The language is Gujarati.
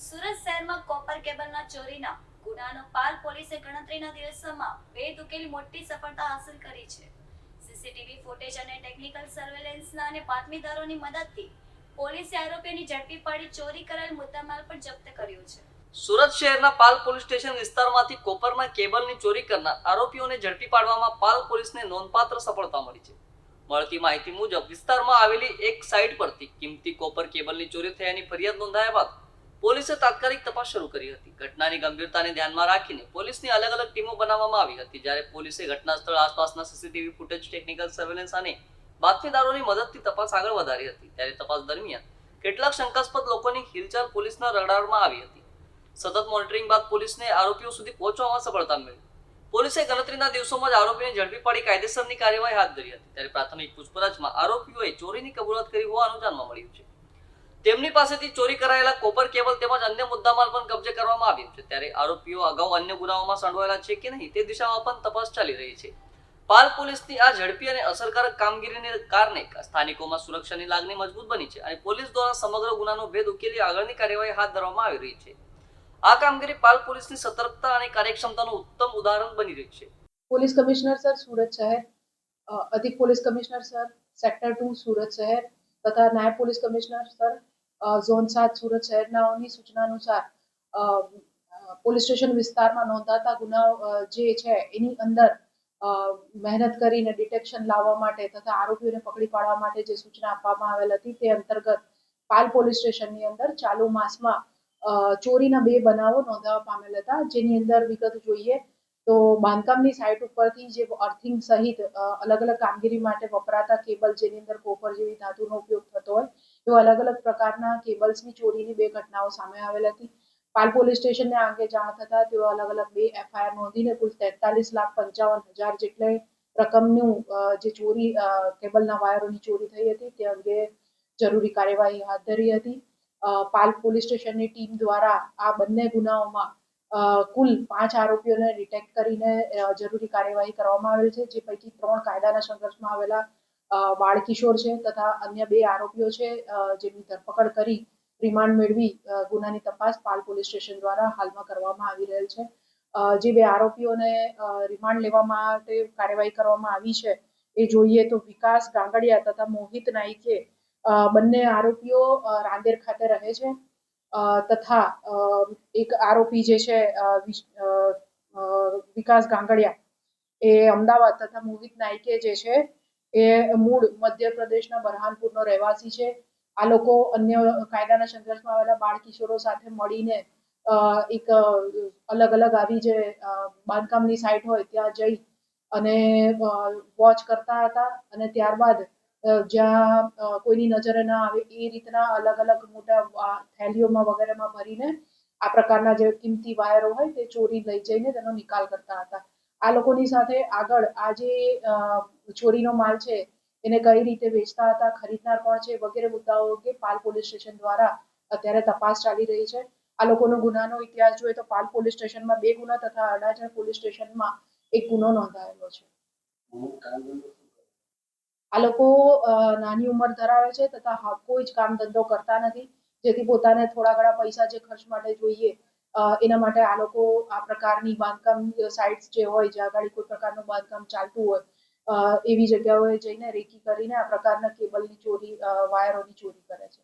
સુરત શહેરમાં કોપર કેબલના ચોરીના ગુનાનો પાલ પોલીસે ગણતરીના દિવસોમાં ભેદ ઉકેલી મોટી સફળતા હાંસલ કરી છે. સીસીટીવી ફૂટેજ અને ટેકનિકલ સર્વેલન્સના અને બાતમીદારોની મદદથી પોલીસે આરોપીઓની ઝડપી પાડી ચોરી કરેલ મુદ્દામાલ પણ જપ્ત કર્યો છે. સુરત શહેરના પાલ પોલીસ સ્ટેશન વિસ્તારમાંથી કોપરના કેબલની ચોરી કરનાર આરોપીઓને ઝડપી પાડવામાં પાલ પોલીસને નોંધપાત્ર સફળતા મળી છે. મળતી માહિતી મુજબ વિસ્તારમાં આવેલી એક સાઇટ પરથી કિંમતી કોપર કેબલની ચોરી થયાની ફરિયાદ નોંધાયા બાદ પોલીસે તાત્કાલિક તપાસ શરૂ કરી હતી. ઘટનાની ગંભીરતાને ધ્યાનમાં રાખીને પોલીસની અલગ અલગ ટીમો બનાવવામાં આવી હતી. જ્યારે પોલીસે ઘટના સ્થળ આસપાસના સીસીટીવી ફૂટેજ, ટેકનિકલ સર્વેલન્સ અને બાતમીદારોની મદદથી તપાસ આગળ વધારી હતી. ત્યારે તપાસ દરમિયાન કેટલાક શંકાસ્પદ લોકોની હિલચાલ પોલીસના રડારમાં આવી હતી. સતત મોનિટરિંગ બાદ પોલીસને આરોપીઓ સુધી પહોંચવામાં સફળતા મળી. પોલીસે ગણતરીના દિવસોમાં જ આરોપીને ઝડપી પાડી કાયદેસરની કાર્યવાહી હાથ ધરી હતી. ત્યારે પ્રાથમિક પૂછપરછમાં આરોપીઓએ ચોરીની કબૂલાત કરી હોવાનું જાણવા મળ્યું છે. તેમની પાસેથી ચોરી કરાયેલા કોપર કેબલ તેમજ અન્ય મુદ્દામાલ પણ કબજે કરવામાં આવ્યો છે. ત્યારે આરોપીઓ અગાઉ અન્ય ગુનાઓમાં સંડોવાયેલા છે કે નહીં તે દિશામાં પણ તપાસ ચાલી રહી છે. પાલ પોલીસની આ ઝડપી અને અસરકારક કામગીરીને કારણે સ્થાનિકોમાં સુરક્ષાની લાગણી મજબૂત બની છે અને પોલીસ દ્વારા સમગ્ર ગુનાનો ભેદ ઉકેલી આગળની કાર્યવાહી હાથ ધરવામાં આવી રહી છે. આ કામગીરી પાલ પોલીસની સતર્કતા અને કાર્યક્ષમતાનું ઉત્તમ ઉદાહરણ બની રહી છે. पुलिस कमिश्नर सर सूरत शहर, अधिक police commissioner sir sector 2 Surat शहर तथा नायब पुलिस कमिश्नर सर ઝોન 7 સુરત શહેરનાઓની સૂચના અનુસાર પોલીસ સ્ટેશન વિસ્તારમાં નોંધાતા ગુનાઓ જે છે એની અંદર મહેનત કરીને ડિટેક્શન લાવવા માટે તથા આરોપીઓને પકડી પાડવા માટે જે સૂચના આપવામાં આવેલ હતી તે અંતર્ગત પાલ પોલીસ સ્ટેશનની અંદર ચાલુ માસમાં ચોરીના 2 બનાવો નોંધાવા પામેલ હતા. જેની અંદર વિગત જોઈએ તો બાંધકામની સાઇટ ઉપરથી જે અર્થિંગ સહિત અલગ અલગ કામગીરી માટે વપરાતા કેબલ જેની અંદર કોપર જેવી ધાતુનો ઉપયોગ થતો હોય એવા અલગ અલગ પ્રકારના કેબલ્સની ચોરીની 2 ઘટનાઓ સામે આવેલ હતી. પાલ પોલીસ સ્ટેશનને આ અંગે જાણ થતા તેઓ અલગ અલગ 2 એફઆઈઆર નોંધીને કુલ 43,55,000 જેટલી રકમનું જે ચોરી કેબલના વાયરોની ચોરી થઈ હતી તે અંગે જરૂરી કાર્યવાહી હાથ ધરી હતી. પાલ પોલીસ સ્ટેશનની ટીમ દ્વારા આ બંને ગુનાઓમાં કુલ 5 આરોપીઓને ડિટેક્ટ કરીને જરૂરી કાર્યવાહી કરવામાં આવેલ છે. જે પૈકી 3 કાયદાના સંઘર્ષમાં આવેલા બાળ કિશોર છે તથા અન્ય 2 આરોપીઓ છે જેની ધરપકડ કરી રિમાન્ડ મેળવી ગુનાની તપાસ પાલ પોલીસ સ્ટેશન દ્વારા હાલમાં કરવામાં આવી રહેલ છે. જે 2 આરોપીઓને રિમાન્ડ લેવા માટે કાર્યવાહી કરવામાં આવી છે એ જોઈએ તો વિકાસ ગાંગડિયા તથા મોહિત નાઈકે બંને આરોપીઓ રાંદેર ખાતે રહે છે તથા એક આરોપી જે છે વિકાસ ગાંગડિયા એ અમદાવાદ તથા મોહિત નાઈકે જે છે એ મૂળ મધ્યપ્રદેશના બરહાનપુરનો રહેવાસી છે. આ લોકો અન્ય કાયદાના સંઘર્ષમાં આવેલા બાળ કિશોરો સાથે મળીને એક અલગ અલગ આવી જે બાંધકામની સાઇટ હોય ત્યાં જઈ અને વોચ કરતા હતા અને ત્યારબાદ જ્યાં કોઈની નજરે ના આવે એ રીતના અલગ અલગ મોટા થેલીઓમાં વગેરેમાં ભરીને આ પ્રકારના જે કિંમતી વાયરો હોય તે ચોરી લઈ જઈને તેનો નિકાલ કરતા હતા. આ લોકોની સાથે આગળ આ જે ચોરીનો માલ છે એને કઈ રીતે વેચતા હતા, ખરીદનાર કોણ છે વગેરે મુદ્દાઓ અંગે પાલ પોલીસ સ્ટેશન દ્વારા અત્યારે તપાસ ચાલી રહી છે. આ લોકોનો ગુનાનો ઇતિહાસ જોઈએ તો પાલ પોલીસ સ્ટેશનમાં 2 ગુના તથા અડાજણ પોલીસ સ્ટેશનમાં 1 ગુનો નોંધાયેલો છે. આ લોકો નાની ઉંમર ધરાવે છે તથા કોઈ જ કામ ધંધો કરતા નથી, જેથી પોતાને થોડા ઘણા પૈસા જે ખર્ચ માટે જોઈએ એના માટે આ લોકો આ પ્રકારની બાંધકામ સાઇટ્સ જે હોય જ્યાં આગળ કોઈ પ્રકારનું બાંધકામ ચાલતું હોય એવી જગ્યાઓએ જઈને રેકી કરીને આ પ્રકારના કેબલની ચોરી વાયરોની ચોરી કરે છે.